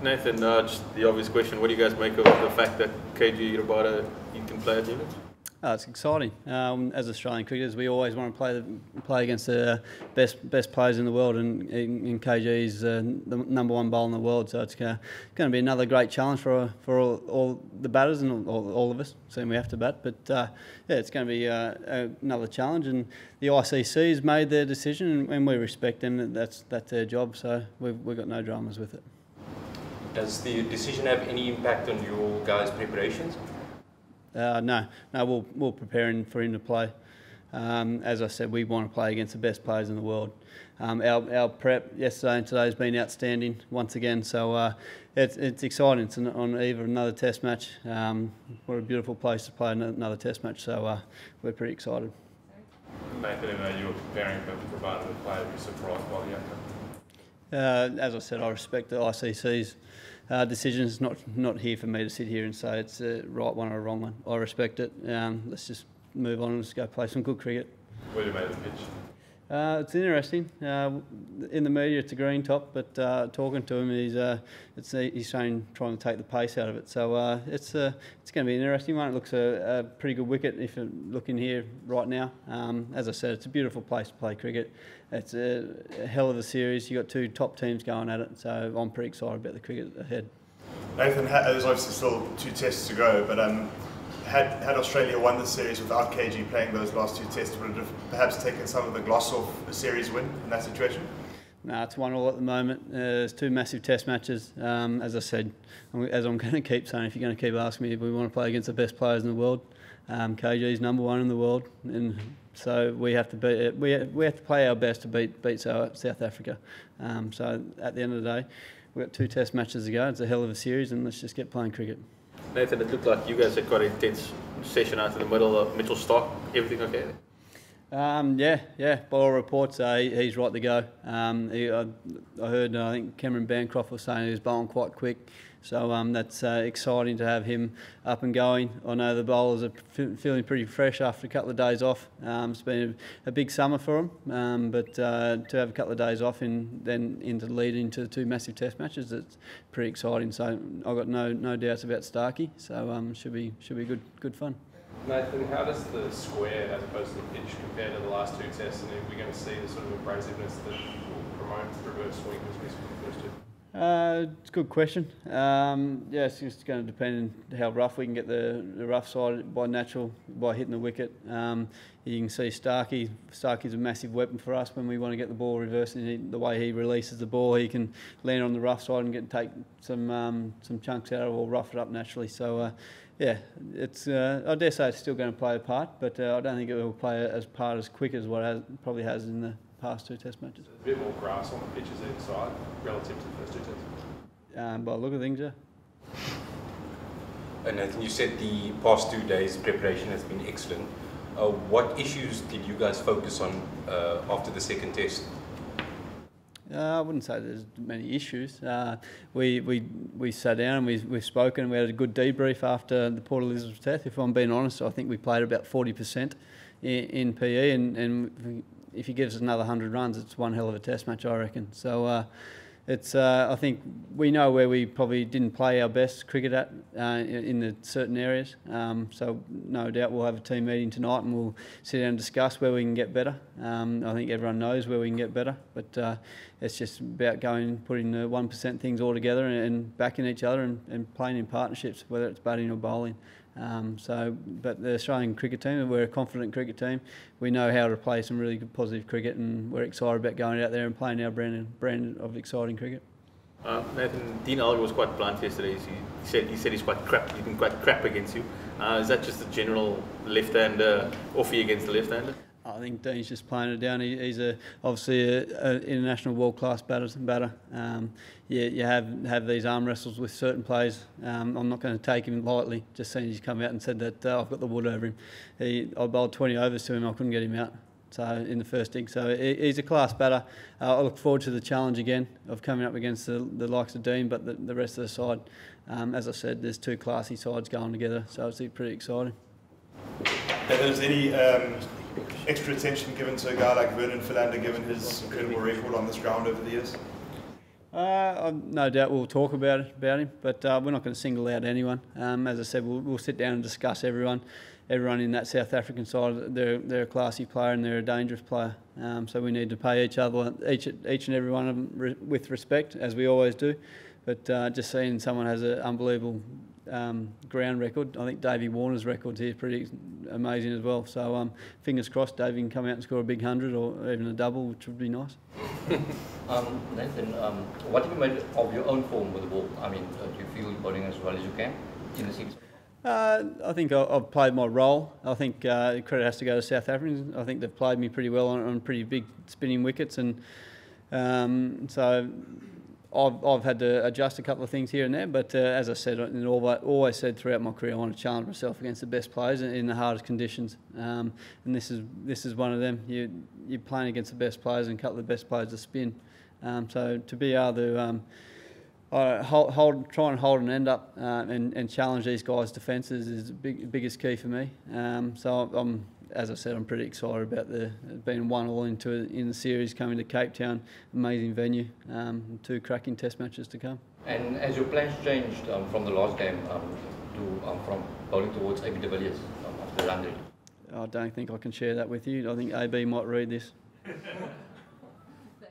Nathan, just the obvious question, what do you guys make of the fact that KG Rabada, he can play at units? It's exciting. As Australian cricketers, we always want to play against the best players in the world, and in KG is the #1 bowler in the world. So it's going to be another great challenge for all the batters and all of us. So we have to bat, but yeah, it's going to be another challenge. And the ICC has made their decision, and we respect them. That's their job. So we've got no dramas with it. Does the decision have any impact on your guys' preparations? No, we're preparing for him to play. As I said, we want to play against the best players in the world. Our prep yesterday and today has been outstanding once again. So it's exciting. It's on either another Test match. What a beautiful place to play another Test match. So we're pretty excited. Nathan, I know you were preparing for Rabada to play. Were you surprised by the outcome? As I said, I respect the ICC's decision. It's not here for me to sit here and say it's a right one or a wrong one. I respect it. Let's just move on and just go play some good cricket. What do you make of the pitch? It's interesting. In the media, it's a green top, but talking to him, he's trying to take the pace out of it. So it's going to be an interesting one. It looks a pretty good wicket if you're looking here right now. As I said, it's a beautiful place to play cricket. It's a hell of a series. You've got two top teams going at it, so I'm pretty excited about the cricket ahead. Nathan, there's obviously still 2 tests to go, but had Australia won the series without KG playing those last 2 tests, would it have perhaps taken some of the gloss off a series win in that situation? No, it's 1-1 at the moment. There's 2 massive Test matches. As I said, as I'm going to keep saying, if you're going to keep asking me if we want to play against the best players in the world, KG is #1 in the world, and so we have to we have to play our best to beat South Africa. So at the end of the day, we've got 2 Test matches to go. It's a hell of a series, and let's just get playing cricket. Nathan, it looked like you guys had quite an intense session out in the middle of Mitchell Starc. Everything okay there? Yeah. By all reports, he's right to go. I heard, I think Cameron Bancroft was saying he was bowling quite quick. So that's exciting to have him up and going. I know the bowlers are feeling pretty fresh after a couple of days off. It's been a big summer for them, but to have a couple of days off and then into lead into the 2 massive Test matches, it's pretty exciting. So I've got no doubts about Starkey. So should be good fun. Nathan, how does the square as opposed to the pitch compare to the last 2 tests, and are we going to see the sort of abrasiveness that will promote reverse swing as we saw the first 2? It's a good question. Yeah, it's just going to depend on how rough we can get the rough side by hitting the wicket. You can see Starkey's a massive weapon for us when we want to get the ball reversed. And the way he releases the ball, he can land on the rough side and take some chunks out of it or rough it up naturally. So yeah, it's I dare say it's still going to play a part, but I don't think it will play as part as quick as what it probably has in the past 2 Test matches. A bit more grass on the pitches either side relative to the first 2 tests. By the look of things, yeah. And Nathan, you said the past 2 days preparation has been excellent. What issues did you guys focus on after the 2nd test? I wouldn't say there's many issues. We sat down and we've spoken. We had a good debrief after the Port Elizabeth Test. If I'm being honest, I think we played about 40% in PE, and if he gives us another 100 runs, it's one hell of a Test match, I reckon. So it's I think we know where we probably didn't play our best cricket at in the certain areas. So no doubt we'll have a team meeting tonight and we'll sit down and discuss where we can get better. I think everyone knows where we can get better, but it's just about putting the 1% things all together and backing each other and playing in partnerships, whether it's batting or bowling. But the Australian cricket team, we're a confident cricket team. We know how to play some really good positive cricket, and we're excited about going out there and playing our brand of exciting cricket. Nathan, Dean Elgar was quite blunt yesterday. He said he's quite crap. He's been quite crap against you. Is that just a general left-hander offie against the left-hander? I think Dean's just playing it down. He's obviously an international world-class batter. You have these arm wrestles with certain players. I'm not going to take him lightly. Just seeing he's come out and said that I've got the wood over him. I bowled 20 overs to him. I couldn't get him out. So in the first dig. So he's a class batter. I look forward to the challenge again of coming up against the likes of Dean, but the rest of the side, as I said, there's 2 classy sides going together. So it's pretty exciting. Is there any extra attention given to a guy like Vernon Philander, given his incredible record on this ground over the years? No doubt we'll talk about him, but we're not going to single out anyone. As I said, we'll sit down and discuss everyone in that South African side. They're a classy player and they're a dangerous player. So we need to pay each and every one of them with respect, as we always do. But just seeing someone has an unbelievable ground record. I think Davey Warner's record's here pretty amazing as well. So fingers crossed Davey can come out and score a big 100 or even a double, which would be nice. Nathan, what have you made of your own form with the ball? I mean, do you feel you're bowling as well as you can in the six? I think I've played my role. I think credit has to go to South Africans. I think they've played me pretty well on pretty big spinning wickets, and so I've had to adjust a couple of things here and there. But as I said, and always said throughout my career, I want to challenge myself against the best players in the hardest conditions. And this is one of them. You're playing against the best players and a couple of the best players to spin. So to be able to try and hold an end up and challenge these guys' defences is the biggest key for me. So as I said, I'm pretty excited about being 1-1 in the series, coming to Cape Town, amazing venue, 2 cracking test matches to come. And as your plans changed from the last game from bowling towards AB de Villiers after the 100? I don't think I can share that with you. I think AB might read this.